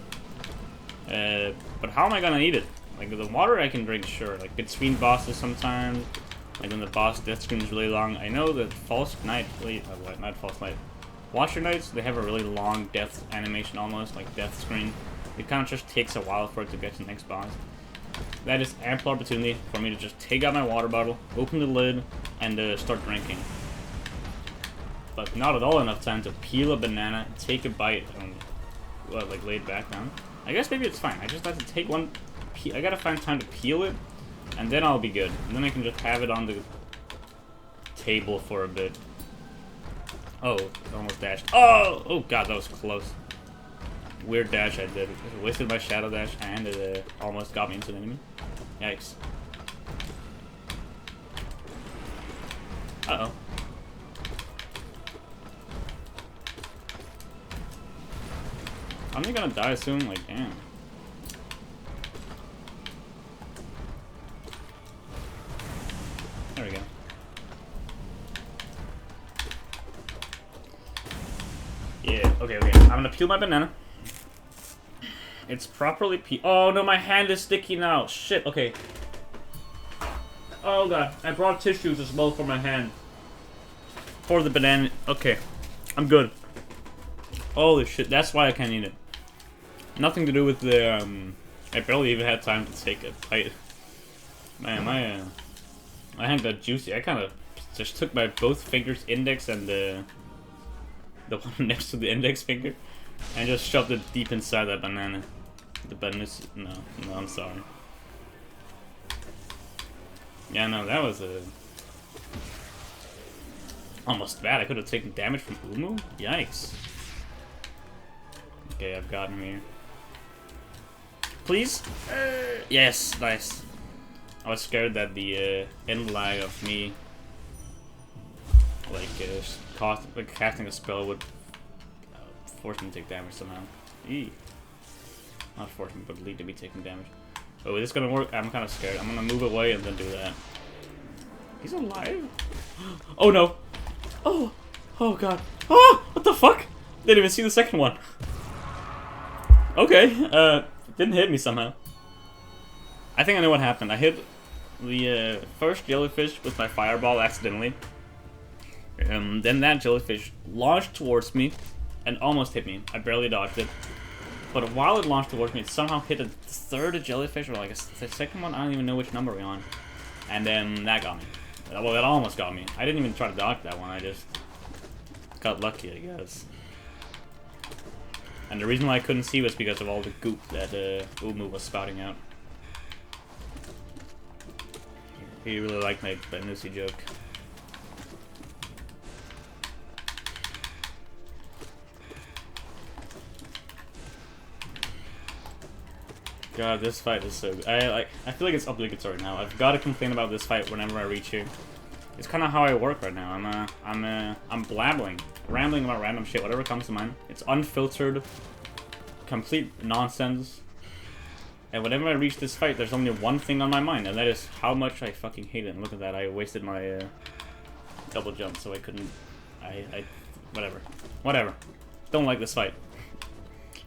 But how am I gonna eat it? Like, the water I can drink, sure. Like, between bosses sometimes. Like, when the boss death screen is really long. I know that False Knight, not False Knight. Watcher Knights, they have a really long death animation almost, like death screen. It kind of just takes a while for it to get to the next boss. That is ample opportunity for me to just take out my water bottle, open the lid, and start drinking. But not at all enough time to peel a banana, take a bite, and like lay it back down. I guess maybe it's fine. I just have to take one. I gotta find time to peel it, and then I'll be good. And then I can just have it on the table for a bit. Oh, almost dashed. Oh! Oh god, that was close. Weird dash I did. I wasted my shadow dash and it almost got me into the enemy. Yikes. Uh-oh. Aren't they gonna die soon? Like, damn. There we go. Yeah, okay. I'm gonna peel my banana. It's properly peeled. Oh no, my hand is sticky now. Shit, okay. Oh god, I brought tissues as well for my hand. For the banana. Okay, I'm good. Holy shit, that's why I can't eat it. Nothing to do with the, I barely even had time to take a bite. Man, my hand got juicy. I kind of just took my both fingers, index and the one next to the index finger, and just shoved it deep inside that banana. The banana. No, I'm sorry. Yeah, no, that was almost bad. I could have taken damage from Umu. Yikes. Okay, I've got him here. Please? Yes, nice. I was scared that the end lag of me like casting a spell would force me to take damage somehow. Eee. Not force me, but lead to me taking damage. Oh, is this gonna work? I'm kind of scared. I'm gonna move away and then do that. He's alive? Oh no! Oh! Oh god! Oh! What the fuck? Didn't even see the second one. Okay, didn't hit me somehow. I think I know what happened. I hit the first jellyfish with my fireball accidentally. Then that jellyfish launched towards me and almost hit me. I barely dodged it. But while it launched towards me, it somehow hit a third jellyfish, or like the second one. I don't even know which number we're on. And then that got me. Well, that almost got me. I didn't even try to dodge that one. I just got lucky, I guess. And the reason why I couldn't see was because of all the goop that Umu was spouting out. He really liked my Benusi joke. God, this fight is so good. I feel like it's obligatory now. I've got to complain about this fight whenever I reach here. It's kind of how I work right now. I'm rambling about random shit, whatever comes to mind. It's unfiltered, complete nonsense. And whenever I reach this fight, there's only one thing on my mind, and that is how much I fucking hate it. And look at that, I wasted my double jump, so I couldn't... whatever. Whatever. Don't like this fight.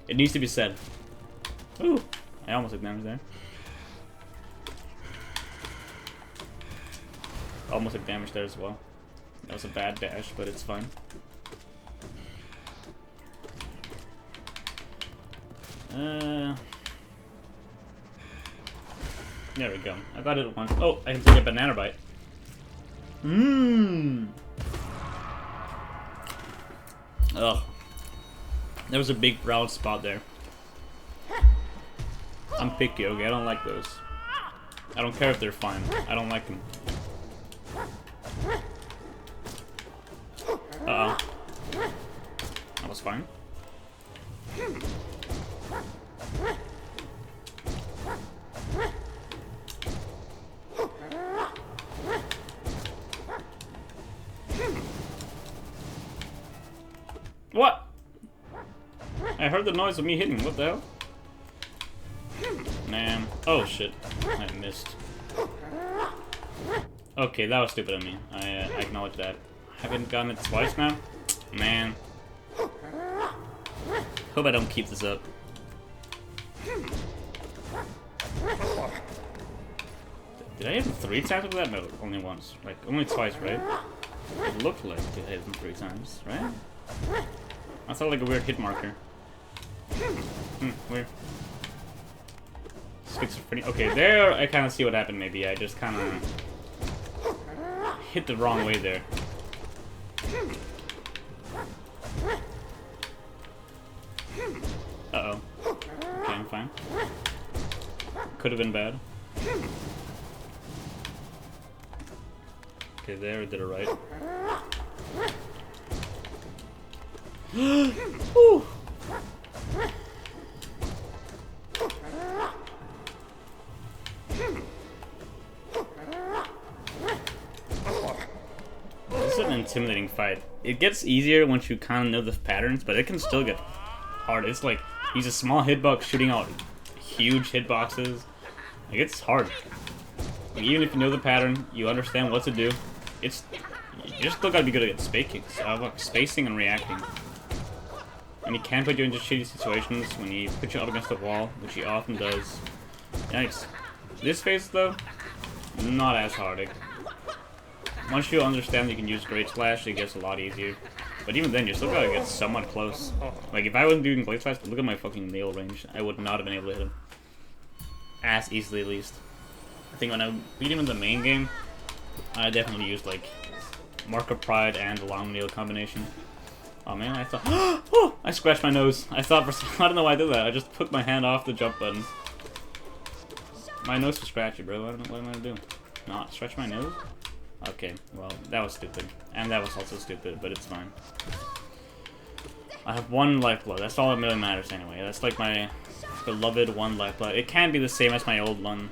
It needs to be said. Ooh, I almost took damage there. Almost took damage there as well. That was a bad dash, but it's fine. There we go. I got it once. Oh, I can take a banana bite. Mmm. Ugh. There was a big brown spot there. I'm picky, okay? I don't like those. I don't care if they're fine. I don't like them. Uh-oh. That was fine. What? I heard the noise of me hitting. What the hell? Man. Oh shit. I missed. Okay, that was stupid of me. I acknowledge that. Haven't gotten it twice now? Man. Hope I don't keep this up. Did I hit him 3 times with that? No, only once. Like, only twice, right? It looked like I hit him 3 times, right? I saw like a weird hit marker. Weird. Schizophrenia. Okay, there I kind of see what happened maybe. I just kind of hit the wrong way there. Uh-oh. Okay, I'm fine. Could have been bad. Okay, there, did it right. Ooh. This is an intimidating fight. It gets easier once you kind of know the patterns, but it can still get hard. It's like he's a small hitbox shooting out huge hitboxes. Like, it's hard. Like, even if you know the pattern, you understand what to do. You just still gotta be good at spacing and reacting. And he can put you into shitty situations when he puts you up against the wall, which he often does. Yikes. This phase, though, not as hard. Once you understand you can use Great Slash, it gets a lot easier. But even then, you still gotta get somewhat close. Like, if I wasn't doing Great Slash, look at my fucking nail range. I would not have been able to hit him. As easily, at least. I think when I beat him in the main game, I definitely used, like, Mark of Pride and the long nail combination. Oh man, I thought... Oh! I scratched my nose. I thought for... I don't know why I did that. I just took my hand off the jump button. My nose was scratchy, bro. What am I gonna do? Not stretch my nose? Okay, well, that was stupid. And that was also stupid, but it's fine. I have 1 lifeblood. That's all that really matters anyway. That's like my beloved 1 lifeblood. It can't be the same as my old one.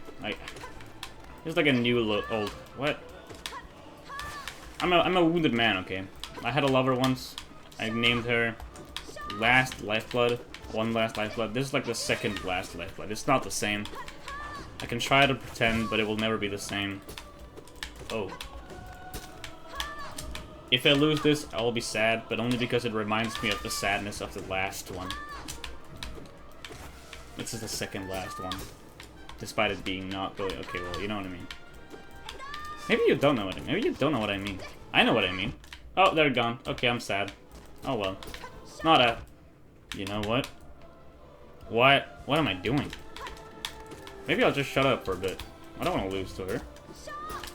It's like a new old... What? I'm a wounded man, okay? I had a lover once. I named her Last Lifeblood. 1 last lifeblood. This is like the 2nd last lifeblood. It's not the same. I can try to pretend, but it will never be the same. Oh. If I lose this, I will be sad, but only because it reminds me of the sadness of the last one. This is the 2nd last one. Despite it being not really... Okay, well, you know what I mean. Maybe you don't know what I mean. Maybe you don't know what I mean. I know what I mean. Oh, they're gone. Okay, I'm sad. Oh well. Not a... You know what? What am I doing? Maybe I'll just shut up for a bit. I don't want to lose to her.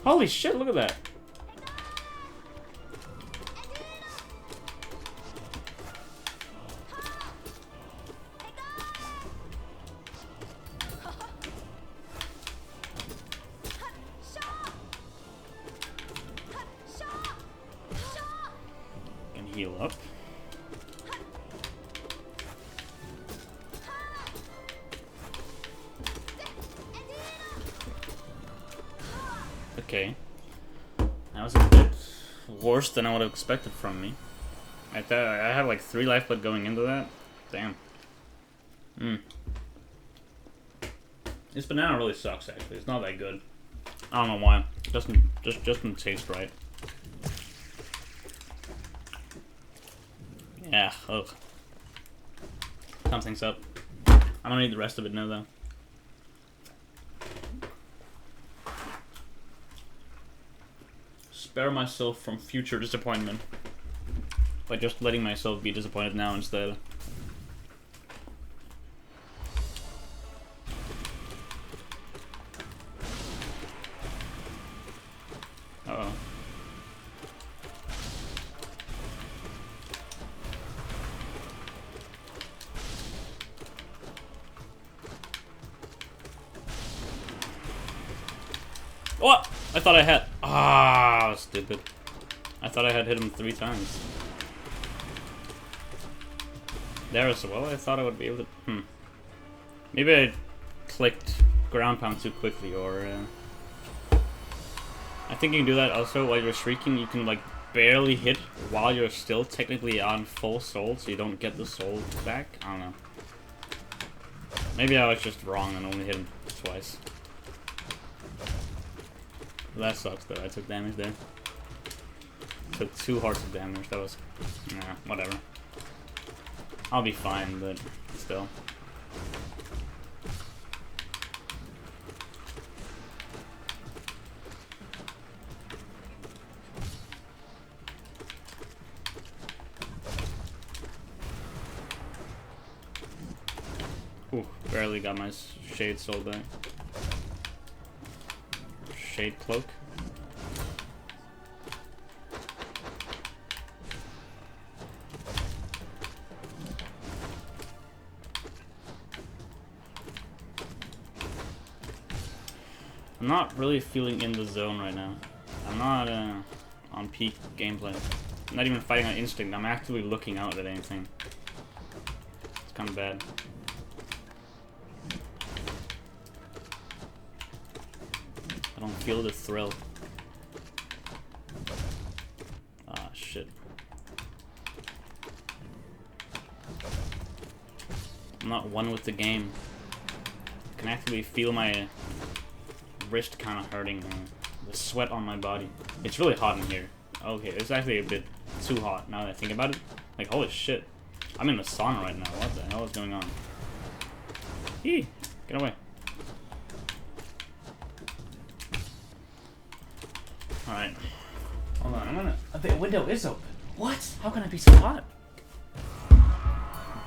Holy shit, look at that. Can heal up. Okay. That was a bit worse than I would have expected from me. I thought I had like 3 lifeblood going into that. Damn. This banana really sucks, actually. It's not that good. I don't know why. It doesn't taste right. Yeah, ugh. Sum things up. I don't need the rest of it now, though. Spare myself from future disappointment by just letting myself be disappointed now instead. Uh-oh. What? I thought I had... Ah, stupid. I thought I had hit him 3 times. There as well, I thought I would be able to... Maybe I clicked ground pound too quickly, or... I think you can do that also while you're shrieking. You can, like, barely hit while you're still technically on full soul, so you don't get the soul back. I don't know. Maybe I was just wrong and only hit him twice. That sucks though, I took damage there. Took 2 hearts of damage, that was... Nah, whatever. I'll be fine, but still. Ooh, barely got my shade soul back. Shade cloak. I'm not really feeling in the zone right now. I'm not on peak gameplay. I'm not even fighting on instinct. I'm actively looking out at anything. It's kind of bad. I don't feel the thrill. Ah, shit. I'm not one with the game. I can actively feel my wrist kind of hurting, the sweat on my body. It's really hot in here. Okay, it's actually a bit too hot now that I think about it. Like, holy shit. I'm in the sauna right now. What the hell is going on? Eee! Get away. Alright. Hold on, the window is open. What? How can I be so hot?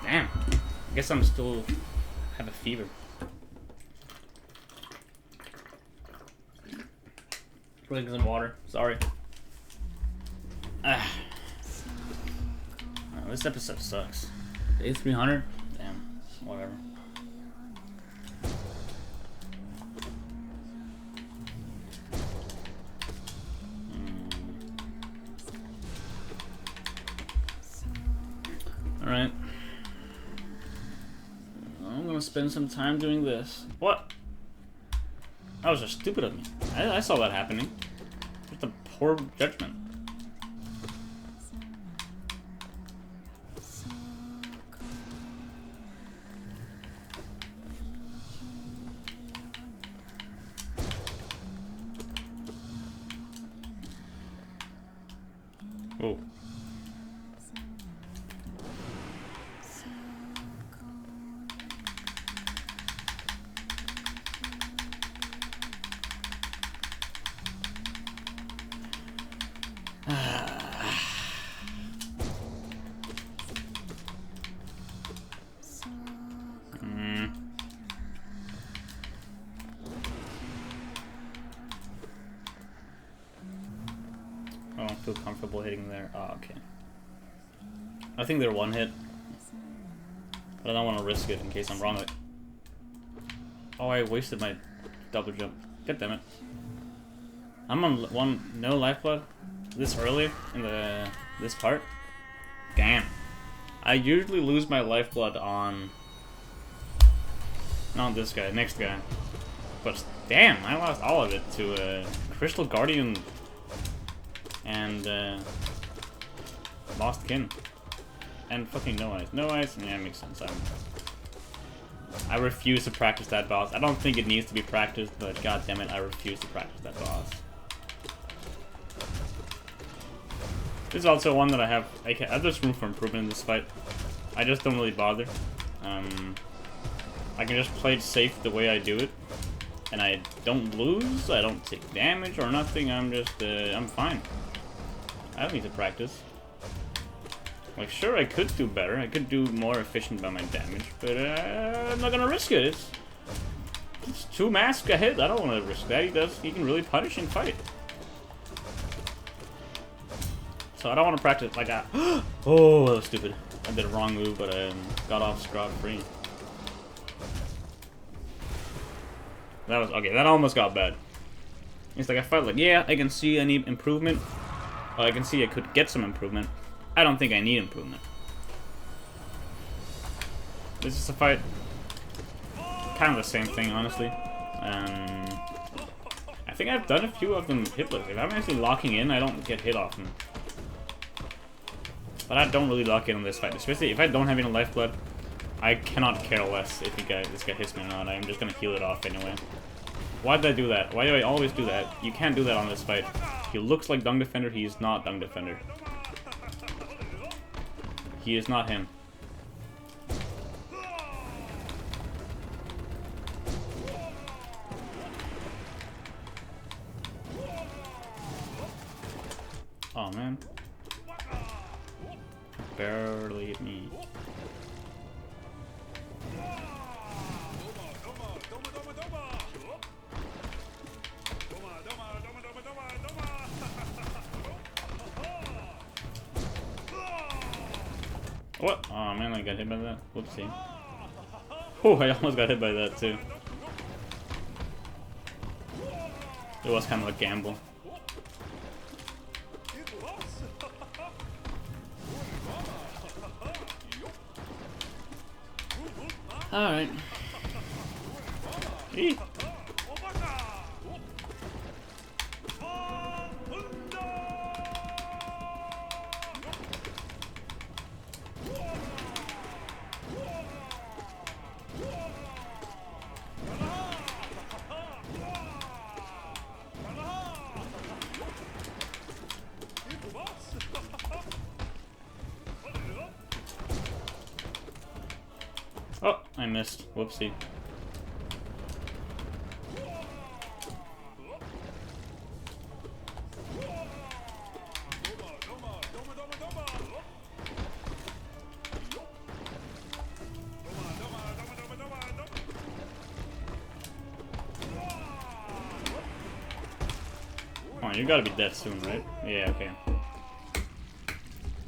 Damn. I guess I'm still... have a fever. Really good water. Sorry. Oh, this episode sucks. Day 300? Damn. Whatever. Alright. I'm gonna spend some time doing this. What? That was just stupid of me. I saw that happening. Just a poor judgment. Oh. I don't feel comfortable hitting there. Oh, okay. I think they're one hit. But I don't want to risk it in case I'm wrong. Like, oh, I wasted my double jump. God damn it. I'm on no lifeblood this early in this part. Damn. I usually lose my lifeblood on... not this guy, next guy. But damn, I lost all of it to Crystal Guardian and Lost Kin. And fucking No Ice. No Ice? Yeah, it makes sense. I refuse to practice that boss. I don't think it needs to be practiced, but god damn it, I refuse to practice that boss. This is also one that I have. There's room for improvement in this fight. I just don't really bother. I can just play it safe the way I do it, and I don't lose. I don't take damage or nothing. I'm just, I'm fine. I don't need to practice. Like, sure, I could do better. I could do more efficient by my damage, but I'm not gonna risk it. It's 2 masks a hit. I don't want to risk that. He can really punish and fight. So I don't want to practice like that. Oh, that was stupid. I did a wrong move, but I got off scot-free. That was okay. That almost got bad. It's like I felt like, yeah, I can see I need improvement. Well, I can see I could get some improvement. I don't think I need improvement. This is a fight. Kind of the same thing, honestly. I think I've done a few of them hitless. If I'm actually locking in, I don't get hit often. But I don't really lock in on this fight, especially if I don't have any lifeblood. I cannot care less if this guy hits me or not. I'm just gonna heal it off anyway. Why did I do that? Why do I always do that? You can't do that on this fight. He looks like Dung Defender. He is not Dung Defender. He is not him. Oh man. Barely hit me. What? Oh man, I got hit by that. Whoopsie. Oh, I almost got hit by that too. It was kind of a gamble. Alright. Oh, I missed. Whoopsie. Come on, you gotta be dead soon, right? Yeah, okay.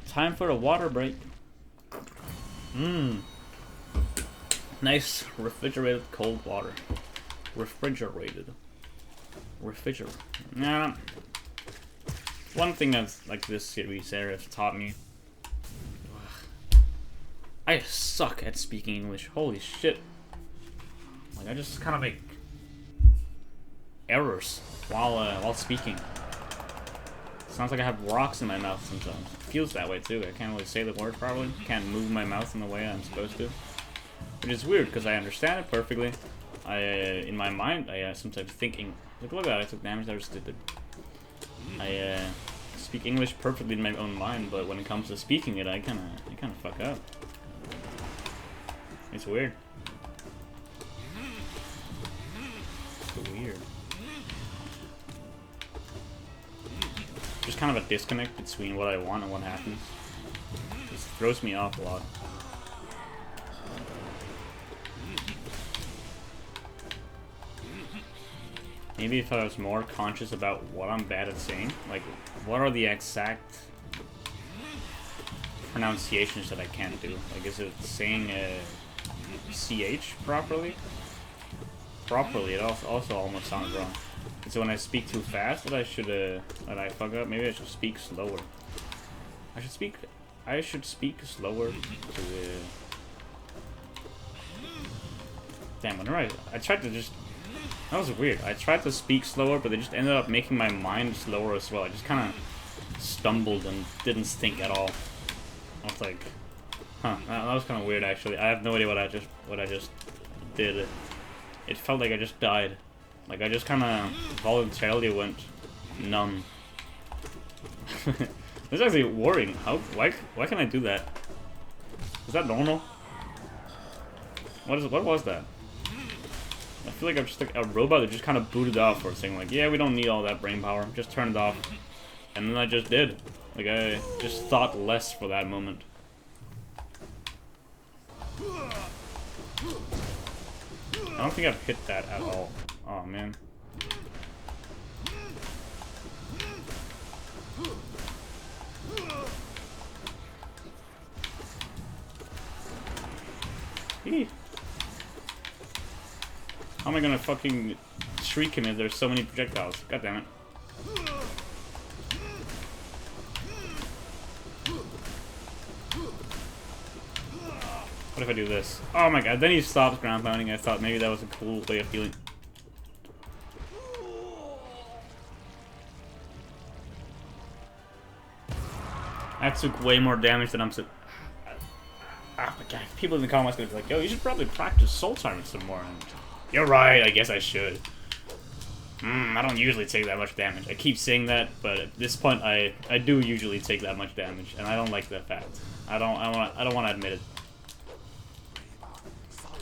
Time for a water break. Nice refrigerated cold water. Refrigerated. Nah. One thing that's like this series has taught me. I suck at speaking English. Holy shit. Like I just kind of make errors while speaking. Sounds like I have rocks in my mouth sometimes. It feels that way too. I can't really say the word properly. Can't move my mouth in the way I'm supposed to. Which is weird, because I understand it perfectly. In my mind, I sometimes thinking, like, look at that, I took damage, that was stupid. I speak English perfectly in my own mind, but when it comes to speaking it, I kind of fuck up. It's weird. It's weird. Just kind of a disconnect between what I want and what happens. It just throws me off a lot. Maybe if I was more conscious about what I'm bad at saying, like what are the exact pronunciations that I can't do? Like is it saying CH properly? Properly, it also almost sounds wrong. Is it when I speak too fast that I should that I fuck up? Maybe I should speak slower. I should speak slower to damn, whenever I tried to just. That was weird. I tried to speak slower, but it just ended up making my mind slower as well. I just kind of stumbled and didn't think at all. I was like, huh, that was kind of weird actually. I have no idea what I just did, it felt like I just died. Like I just kind of voluntarily went numb. This is actually worrying. Why can I do that? Is that normal? What was that? I feel like I'm just like a robot that just kind of booted off for saying like, yeah, we don't need all that brain power. Just turn it off. And then I just did. Like I just thought less for that moment. I don't think I've hit that at all. Oh man. Eee. How am I gonna fucking shriek him if there's so many projectiles? God damn it. What if I do this? Oh my god, then he stops ground pounding. I thought maybe that was a cool way of healing. That took way more damage than I'm so. Ah, my god, people in the comments gonna be like, yo, you should probably practice Soul Tyrant some more. And you're right, I guess I should. I don't usually take that much damage. I keep saying that, but at this point, I do usually take that much damage, and I don't like that fact. I don't want to admit it.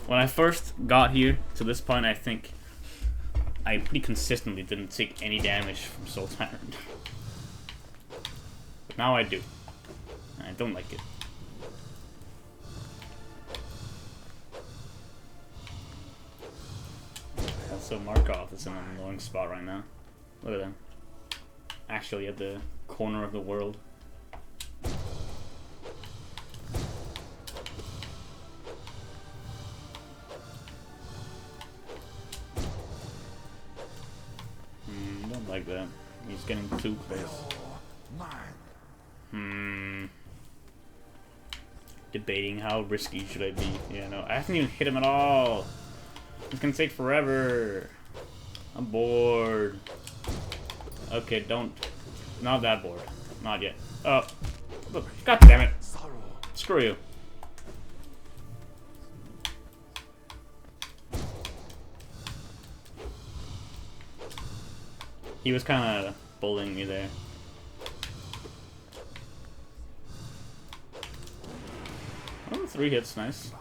When I first got here to this point, I think I pretty consistently didn't take any damage from Soul Tyrant. But now I do. And I don't like it. Also, Markov is in an annoying spot right now. Look at him. Actually at the corner of the world. Don't like that. He's getting too close. Debating how risky should I be. Yeah, no, I haven't even hit him at all. It's gonna take forever. I'm bored. Okay, don't. Not that bored. Not yet. Oh. God damn it. Screw you. He was kind of bullying me there. Oh, 3 hits, nice.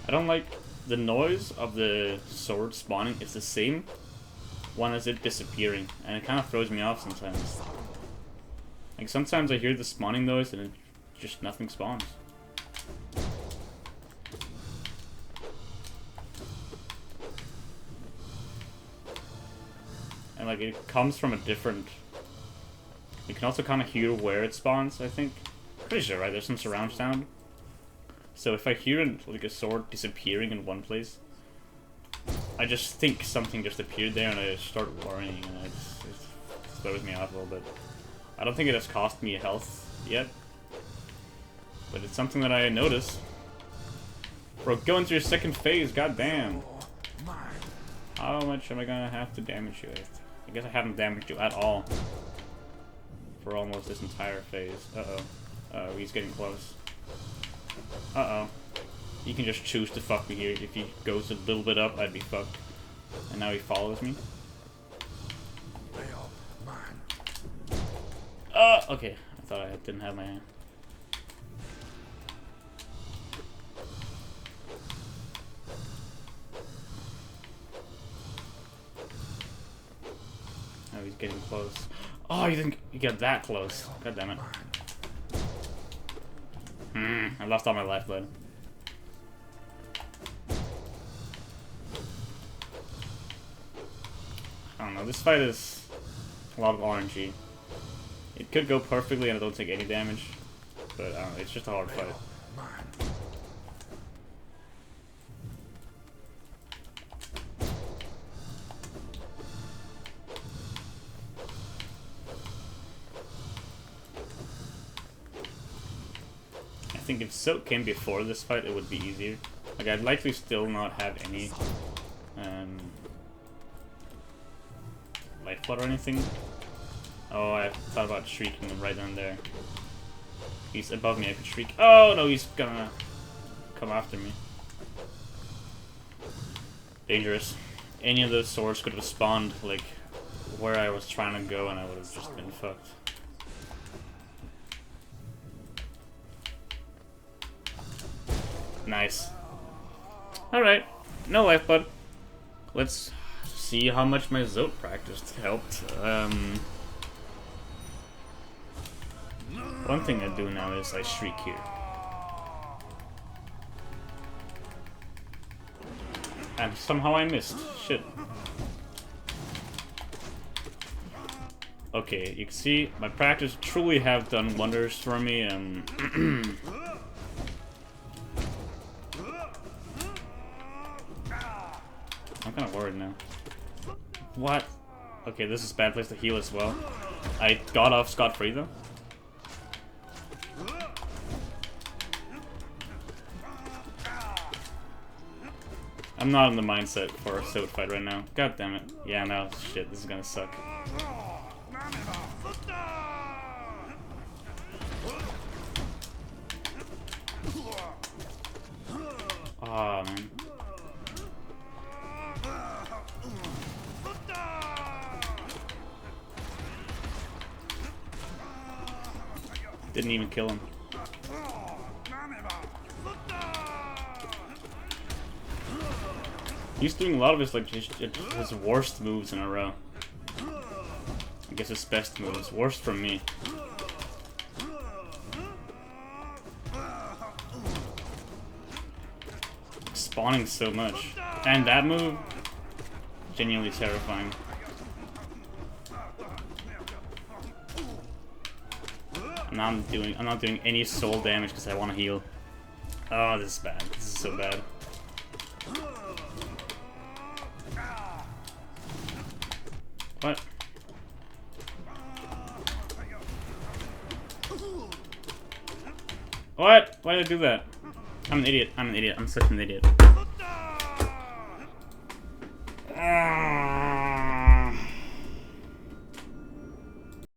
I don't like the noise of the sword spawning. It's the same one as it disappearing, and it kind of throws me off sometimes. Like sometimes I hear the spawning noise and it just nothing spawns. And like it comes from a different. You can also kind of hear where it spawns, I think. Pretty sure, right? There's some surround sound. So if I hear like a sword disappearing in one place, I just think something just appeared there and I just start worrying and it throws me off a little bit. I don't think it has cost me health yet, but it's something that I notice. Bro, go into your second phase, goddamn. How much am I gonna have to damage you with? I guess I haven't damaged you at all for almost this entire phase. Uh-oh. Uh-oh, he's getting close. Uh-oh. He can just choose to fuck me here. If he goes a little bit up, I'd be fucked. And now he follows me. Okay. I thought I didn't have my hand. Oh, he's getting close. Oh, you think you got that close? God damn it. I lost all my lifeblood. I don't know, this fight is a lot of RNG. It could go perfectly and I don't take any damage, but I don't know, it's just a hard fight. I think if Silk came before this fight, it would be easier. Like, I'd likely still not have any lifeblood or anything, Oh, I thought about shrieking him right down there. He's above me, I could shriek. Oh no, he's gonna come after me. Dangerous. Any of those swords could have spawned, like, where I was trying to go, and I would have just been fucked. Nice. Alright. No life, bud. Let's see how much my Zote practice helped. One thing I do now is I shriek here. And somehow I missed. Shit. Okay, you can see my practice truly have done wonders for me. I'm kind of worried now. What? Okay, this is a bad place to heal as well. I got off scot-free though. I'm not in the mindset for a Zote fight right now. God damn it. Yeah, no, shit, this is gonna suck. Aw, man. Didn't even kill him. He's doing a lot of his like his worst moves in a row. I guess his best moves. Worst from me. Spawning so much. And that move, genuinely terrifying. I'm not doing any soul damage because I want to heal. Oh, this is bad. This is so bad. What? What? Why did I do that? I'm an idiot. I'm an idiot. I'm such an idiot.